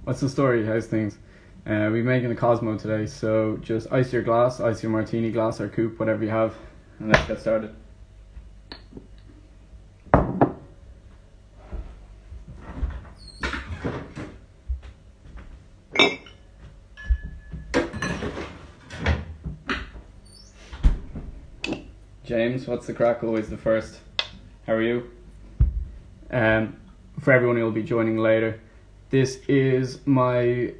What's the story? How's things? We're making a Cosmo today, so just ice your glass, ice your martini glass or coupe, whatever you have, and let's get started. James, what's the crack? Always the first. How are you? For everyone who will be joining later, this is my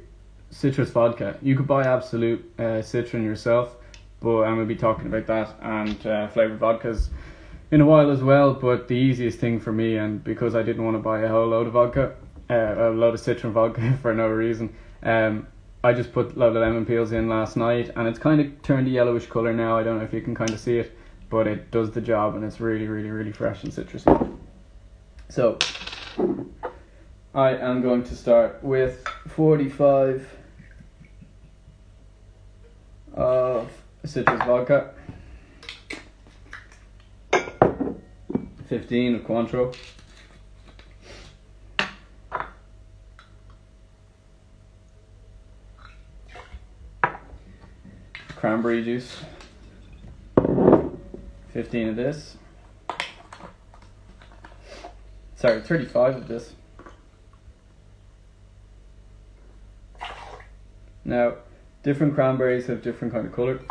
citrus vodka. You could buy Absolute Citron yourself, but I'm going to be talking about that and flavoured vodkas in a while as well. But the easiest thing for me, and because I didn't want to buy a whole load of vodka, a load of citron vodka for no reason, I just put a load of lemon peels in last night, and it's kind of turned a yellowish colour now. I don't know if you can kind of see it, but it does the job, and it's really, really, really fresh and citrusy. So I am going to start with 45 of citrus vodka, 15 of Cointreau, Cranberry Juice, 15 of this, 35 of this. Now, different cranberries have different kind of colour,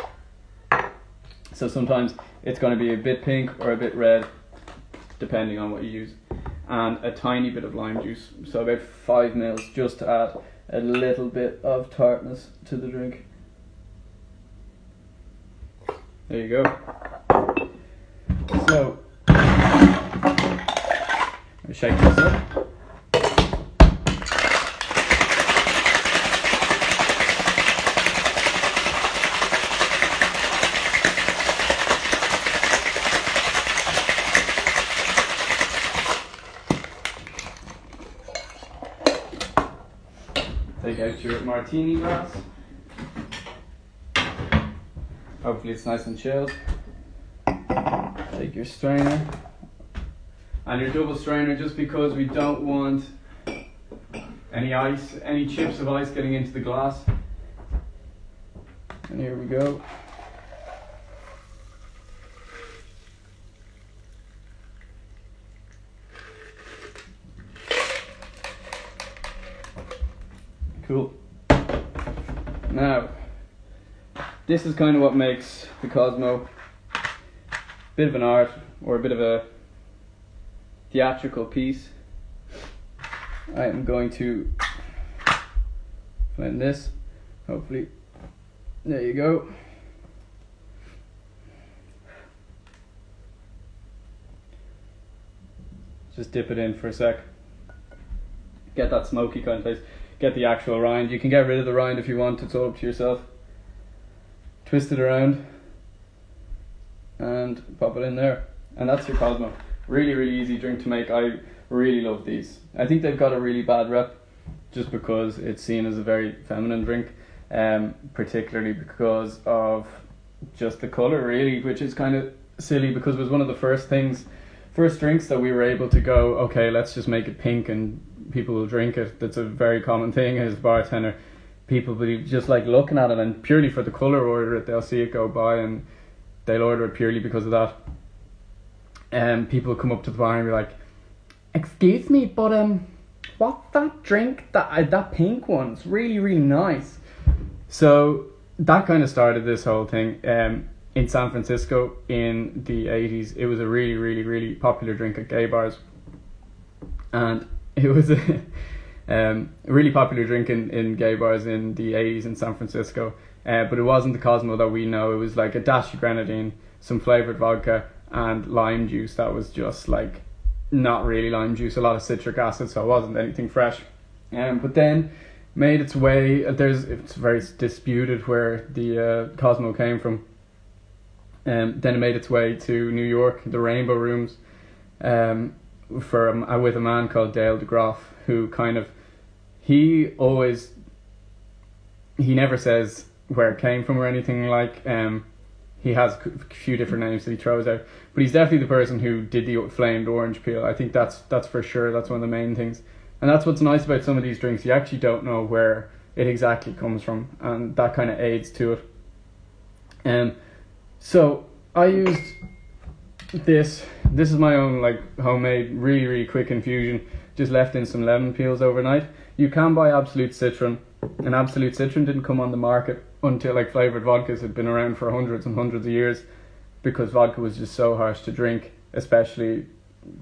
so sometimes it's going to be a bit pink or a bit red, depending on what you use, and a tiny bit of lime juice, so about 5 mils, just to add a little bit of tartness to the drink. There you go. So, I'll shake this up. Take out your martini glass. Hopefully it's nice and chilled. Take your strainer and your double strainer, just because we don't want any ice, any chips of ice getting into the glass. And here we go. Cool. Now, this is kind of what makes the Cosmo a bit of an art, or a bit of a theatrical piece. I am going to blend this, hopefully. There you go. Just dip it in for a sec. Get that smoky kind of taste. Get the actual rind. You can get rid of the rind if you want, it's all up to yourself. Twist it around and pop it in there, and that's your Cosmo. Really, really easy drink to make. I really love these. I think they've got a really bad rep just because it's seen as a very feminine drink, particularly because of just the colour, really, which is kind of silly, because it was one of the first drinks that we were able to go, okay, let's just make it pink and people will drink it. That's a very common thing as a bartender. People will be just like looking at it, and purely for the colour order it. They'll see it go by and they'll order it purely because of that. People come up to the bar and be like, excuse me, but what's that drink, that pink one? It's really, really nice. So that kind of started this whole thing. In San Francisco in the 80s, it was a really, really, really popular drink at gay bars, and it was a really popular drink in gay bars in the 80s in San Francisco, but it wasn't the Cosmo that we know. It was like a dash of grenadine, some flavoured vodka and lime juice that was just like not really lime juice, a lot of citric acid, so it wasn't anything fresh. But then made its way, it's very disputed where the Cosmo came from. Then it made its way to New York, the Rainbow Rooms, with a man called Dale DeGroff, who he never says where it came from or anything like. He has a few different names that he throws out, but he's definitely the person who did the flamed orange peel. I think that's for sure. That's one of the main things. And that's what's nice about some of these drinks. You actually don't know where it exactly comes from, and that kind of aids to it. So I used this is my own like homemade, really, really quick infusion, just left in some lemon peels overnight. You can buy Absolute Citron, and Absolute Citron didn't come on the market until like flavoured vodkas had been around for hundreds and hundreds of years, because vodka was just so harsh to drink, especially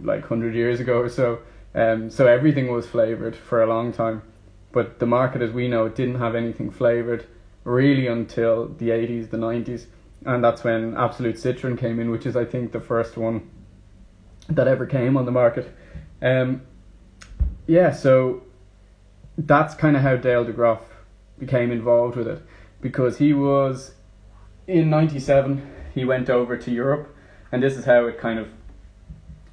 like 100 years ago or so. So everything was flavoured for a long time, but the market as we know it didn't have anything flavoured really until the 80s, the 90s, and that's when Absolute Citron came in, which is I think the first one that ever came on the market. So that's kind of how Dale DeGroff became involved with it, because he was in 97 he went over to Europe, and this is how it kind of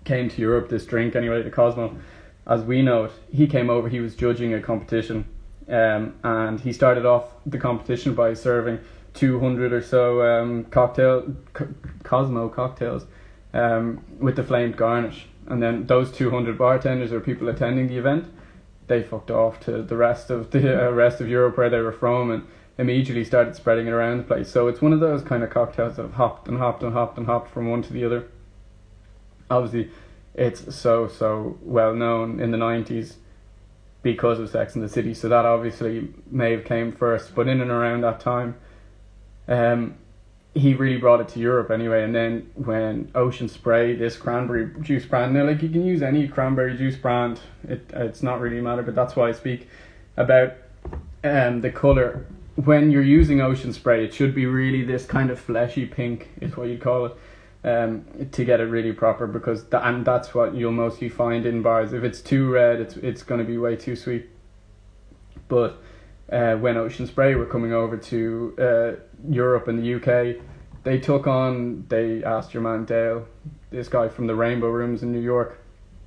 came to Europe, this drink anyway, the Cosmo as we know it. He came over, he was judging a competition, and he started off the competition by serving 200 or so Cosmo cocktails with the flamed garnish, and then those 200 bartenders or people attending the event, they fucked off to the rest of Europe where they were from, and immediately started spreading it around the place. So it's one of those kind of cocktails that have hopped and hopped and hopped and hopped from one to the other. Obviously it's so well known in the 90s because of Sex and the City, so that obviously may have came first, but in and around that time he really brought it to Europe anyway. And then when Ocean Spray, this cranberry juice brand, now like you can use any cranberry juice brand, it's not really matter, but that's why I speak about the colour. When you're using Ocean Spray, it should be really this kind of fleshy pink is what you'd call it, to get it really proper, because and that's what you'll mostly find in bars. If it's too red, it's going to be way too sweet. But when Ocean Spray were coming over to Europe and the UK, they asked your man Dale, this guy from the Rainbow Rooms in New York,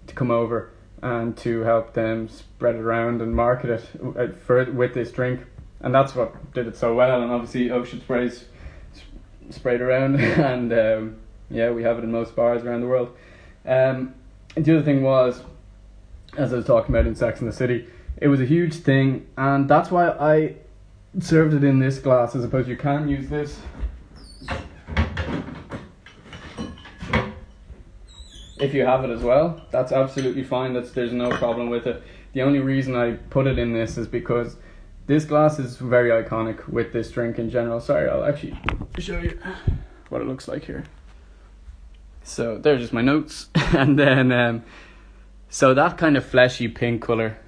to come over and to help them spread it around and market it with this drink. And that's what did it so well. And obviously Ocean Spray's sprayed around and we have it in most bars around the world. And the other thing was, as I was talking about in Sex and the City, it was a huge thing, and that's why I served it in this glass as opposed. You can use this if you have it as well. That's absolutely fine. There's no problem with it. The only reason I put it in this is because this glass is very iconic with this drink in general. Sorry, I'll actually show you what it looks like here. So there's just my notes. And then so that kind of fleshy pink colour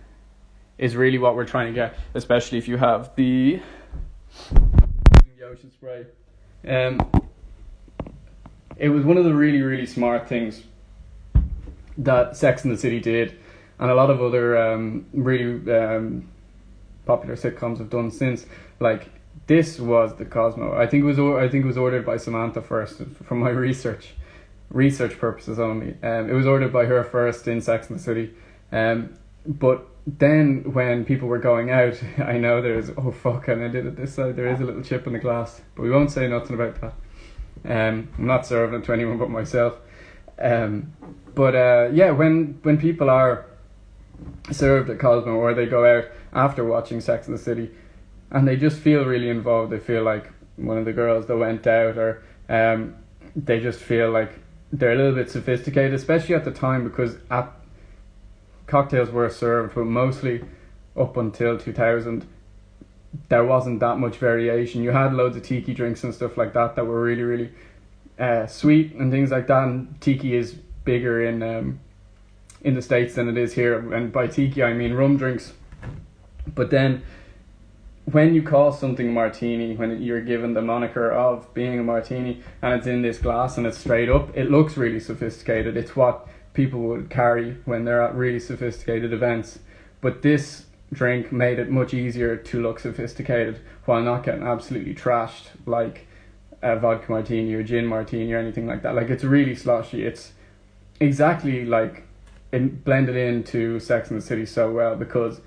is really what we're trying to get, especially if you have the Ocean Spray. It was one of the really, really smart things that Sex and the City did, and a lot of other really popular sitcoms have done since. Like, this was the Cosmo. I think it was ordered by Samantha first, from my research purposes only. It was ordered by her first in Sex and the City, but then when people were going out, I know there's and I did it this side, there is a little chip in the glass, but we won't say nothing about that. I'm not serving it to anyone but myself. When people are served at Cosmo, or they go out after watching Sex and the City and they just feel really involved, they feel like one of the girls that went out, or they just feel like they're a little bit sophisticated, especially at the time, because cocktails were served, but mostly up until 2000 there wasn't that much variation. You had loads of tiki drinks and stuff like that were really, really sweet and things like that, and tiki is bigger in the States than it is here, and by tiki I mean rum drinks. But then when you call something a martini, when you're given the moniker of being a martini and it's in this glass and it's straight up, it looks really sophisticated. It's what people would carry when they're at really sophisticated events. But this drink made it much easier to look sophisticated while not getting absolutely trashed like a vodka martini or gin martini or anything like that. Like, it's really sloshy. It's exactly like it blended into Sex and the City so well, because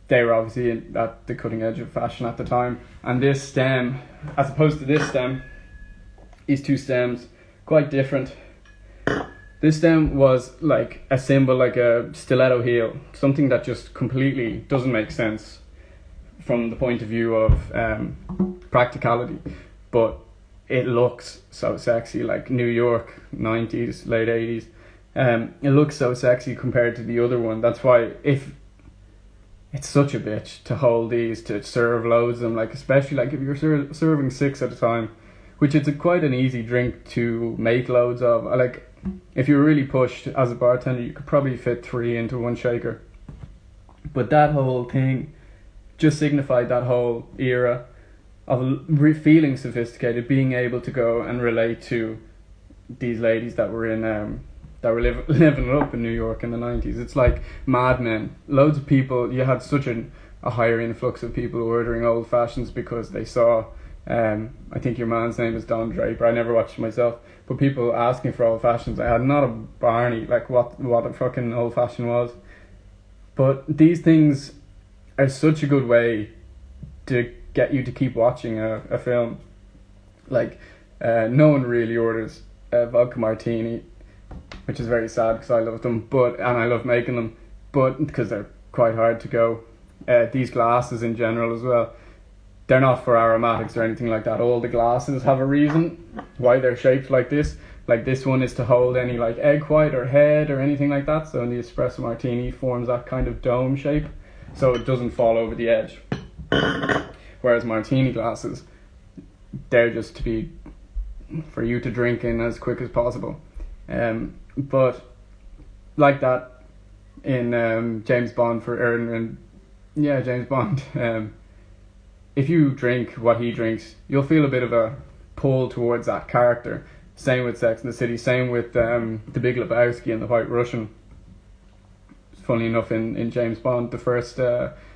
they were obviously at the cutting edge of fashion at the time. And this stem, as opposed to this stem, these two stems, quite different. This stem was like a symbol, like a stiletto heel, something that just completely doesn't make sense from the point of view of practicality, but it looks so sexy, like New York 90s, late 80s. It looks so sexy compared to the other one. That's why if it's such a bitch to hold these, to serve loads of them, like especially like if you're serving 6 at a time, which is quite an easy drink to make loads of. Like if you were really pushed as a bartender, you could probably fit 3 into one shaker. But that whole thing just signified that whole era of feeling sophisticated, being able to go and relate to these ladies that were in that were living it up in New York in the 90s. It's like Mad Men. Loads of people, you had such a higher influx of people ordering old fashions because they saw, I think your man's name is Don Draper, I never watched it myself, but people asking for old fashions. I had not a Barney, like what a fucking old fashion was. But these things are such a good way to get you to keep watching a film. Like, no one really orders a vodka martini, which is very sad because I love them, and I love making them, but because they're quite hard to go. These glasses in general as well, they're not for aromatics or anything like that. All the glasses have a reason why they're shaped like this. Like this one is to hold any like egg white or head or anything like that. So in the espresso martini forms that kind of dome shape, so it doesn't fall over the edge. Whereas martini glasses, they're just to be for you to drink in as quick as possible. But like that in James Bond James Bond. If you drink what he drinks, you'll feel a bit of a pull towards that character. Same with Sex and the City. Same with The Big Lebowski and The White Russian. Funny enough, in James Bond, the first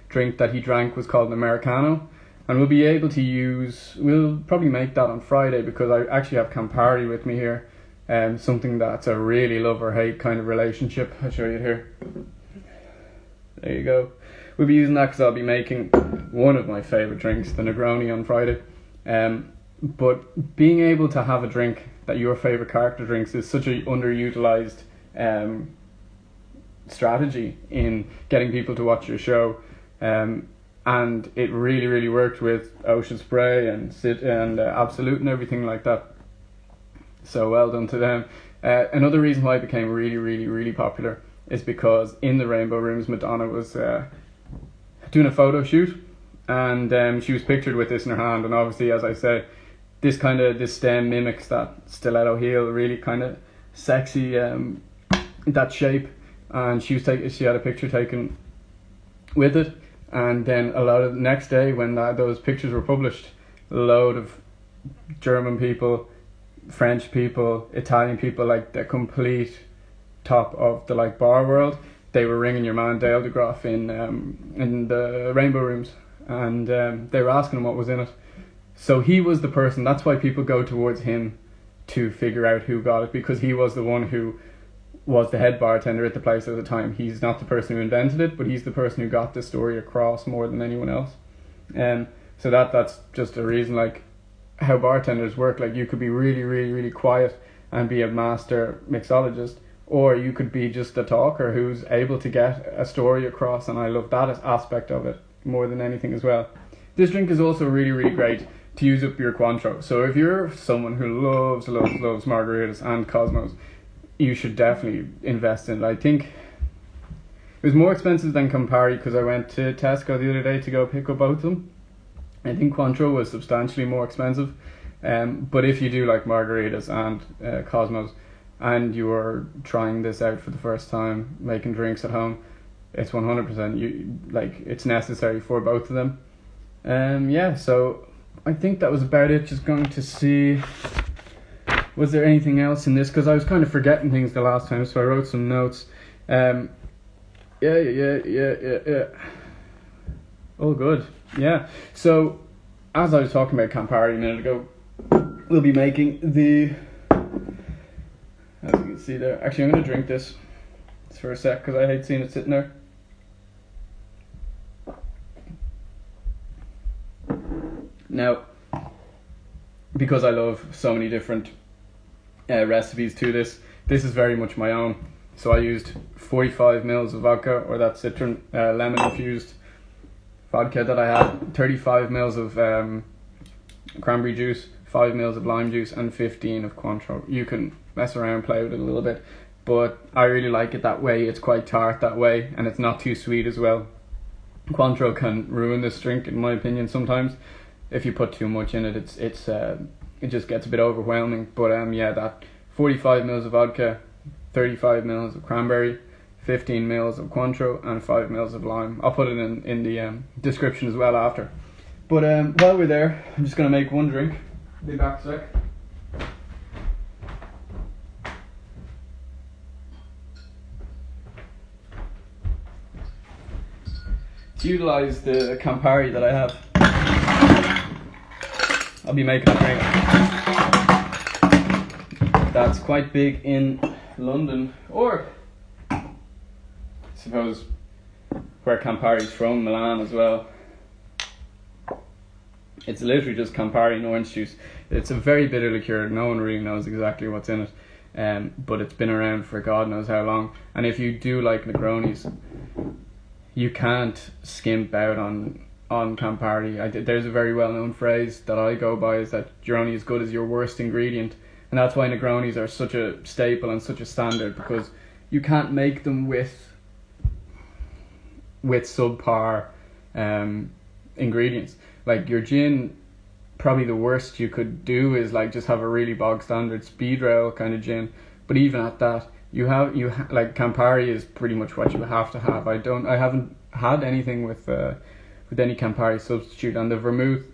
drink that he drank was called an Americano. And we'll be able to we'll probably make that on Friday because I actually have Campari with me here. Something that's a really love or hate kind of relationship. I'll show you here. There you go. We'll be using that because I'll be making one of my favourite drinks, the Negroni, on Friday. But being able to have a drink that your favourite character drinks is such an underutilised strategy in getting people to watch your show. And it really, really worked with Ocean Spray and Absolute and everything like that. So well done to them. Another reason why it became really, really, really popular is because in the Rainbow Rooms, Madonna was doing a photo shoot, and she was pictured with this in her hand. And obviously, as I said, this stem mimics that stiletto heel, really kind of sexy, that shape. And she had a picture taken with it. And then the next day when those pictures were published, a load of German people, French people, Italian people, like the complete top of the like bar world, they were ringing your man Dale DeGroff in the Rainbow Rooms, and they were asking him what was in it. So he was the person. That's why people go towards him to figure out who got it, because he was the one who was the head bartender at the place at the time. He's not the person who invented it, but he's the person who got the story across more than anyone else. So that's just a reason, like how bartenders work. Like you could be really, really, really quiet and be a master mixologist, or you could be just a talker who's able to get a story across, and I love that aspect of it more than anything as well. This drink is also really, really great to use up your Cointreau. So if you're someone who loves margaritas and Cosmos, you should definitely invest in it. I think it was more expensive than Campari because I went to Tesco the other day to go pick up both of them. I think Cointreau was substantially more expensive. But if you do like margaritas and Cosmos, and you're trying this out for the first time, making drinks at home, it's 100% it's necessary for both of them. So I think that was about it. Just going to see, was there anything else in this? Because I was kind of forgetting things the last time, so I wrote some notes. Yeah. All good. Yeah. So, as I was talking about Campari a minute ago, we'll be making the, as you can see there. Actually, I'm going to drink this for a sec because I hate seeing it sitting there. Now, because I love so many different recipes to this, this is very much my own. So I used 45 mils of vodka, or that citron lemon infused vodka that I had, 35 mils of cranberry juice, 5 mils of lime juice, and 15 of Cointreau. You can mess around, play with it a little bit, but I really like it that way. It's quite tart that way, and it's not too sweet as well. Cointreau can ruin this drink, in my opinion, sometimes. If you put too much in it, it just gets a bit overwhelming. But yeah, that 45 mils of vodka, 35 mils of cranberry, 15 mils of Cointreau, and 5 mils of lime. I'll put it in the description as well after. But while we're there, I'm just going to make one drink. Be back a sec. To utilise the Campari that I have, I'll be making a drink that's quite big in London, or I suppose where Campari's from, Milan as well. It's literally just Campari and orange juice. It's a very bitter liqueur. No one really knows exactly what's in it, but it's been around for God knows how long. And if you do like Negronis, you can't skimp out on Campari. There's a very well known phrase that I go by, is that you're only as good as your worst ingredient, and that's why Negronis are such a staple and such a standard, because you can't make them with subpar ingredients. Like your gin, probably the worst you could do is like just have a really bog standard speed rail kind of gin. But even at that, like Campari is pretty much what you have to have. I haven't had anything with any Campari substitute, and the vermouth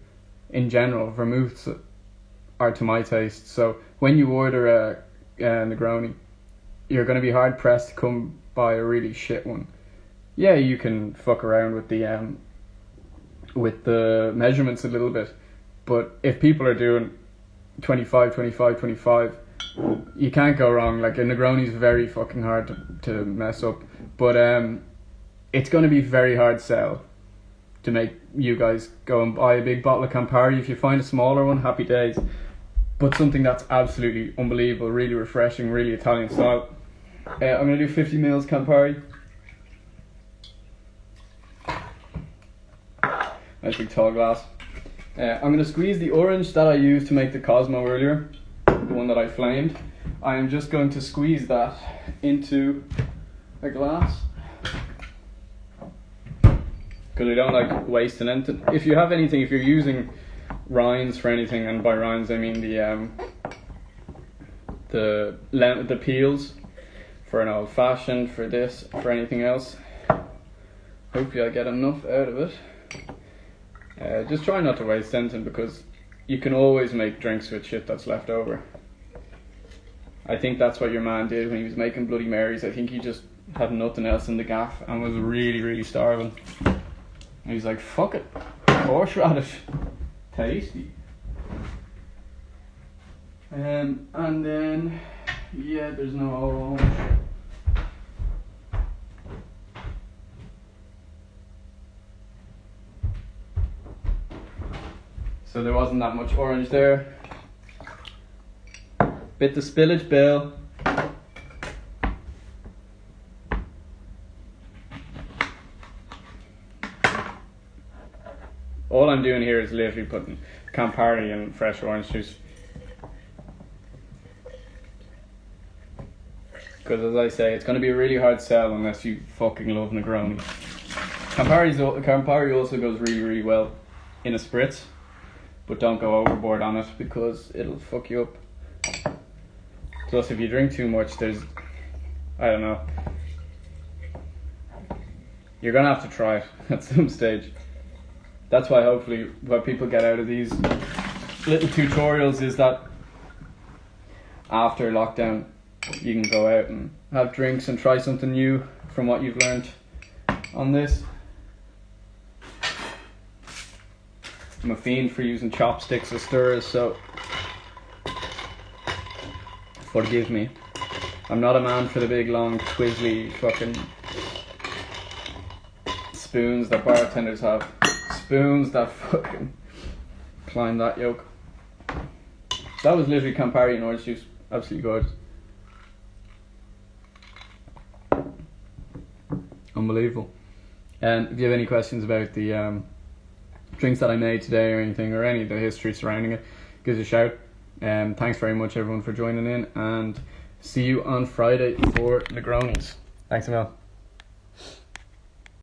in general, vermouths are to my taste. So when you order a Negroni, you're going to be hard pressed to come by a really shit one. Yeah, you can fuck around with the measurements a little bit, but if people are doing 25, you can't go wrong. Like a Negroni is very fucking hard to mess up, but it's going to be very hard sell to make you guys go and buy a big bottle of Campari. If you find a smaller one, happy days, but something that's absolutely unbelievable, really refreshing, really Italian style. I'm going to do 50 mils Campari. Nice big tall glass. I'm going to squeeze the orange that I used to make the Cosmo earlier, the one that I flamed. I am just going to squeeze that into a glass, because I don't like wasting anything. If you have anything, if you're using rinds for anything, and by rinds I mean the peels for an old fashioned, for this, for anything else, hopefully I get enough out of it. Just try not to waste anything, because you can always make drinks with shit that's left over. I think that's what your man did when he was making Bloody Marys. I think he just had nothing else in the gaff and was really, really starving. And he's like, fuck it, horseradish, tasty. And then, yeah, there's no orange. So there wasn't that much orange there. Bit the spillage, Bill. All I'm doing here is literally putting Campari and fresh orange juice. Because as I say, it's going to be a really hard sell unless you fucking love Negroni. Campari also goes really, really well in a spritz, but don't go overboard on it because it'll fuck you up. Plus, if you drink too much, I don't know. You're going to have to try it at some stage. That's why hopefully what people get out of these little tutorials is that after lockdown, you can go out and have drinks and try something new from what you've learned on this. I'm a fiend for using chopsticks as stirrers, so forgive me. I'm not a man for the big long twizzly fucking spoons that bartenders have. Spoons that fucking climb that yolk. That was literally Campari and orange juice. Absolutely gorgeous. unbelievable. And if you have any questions about the drinks that I made today or anything, or any of the history surrounding it, give us a shout. Thanks very much everyone for joining in, and see you on Friday for Negronis. Thanks a million.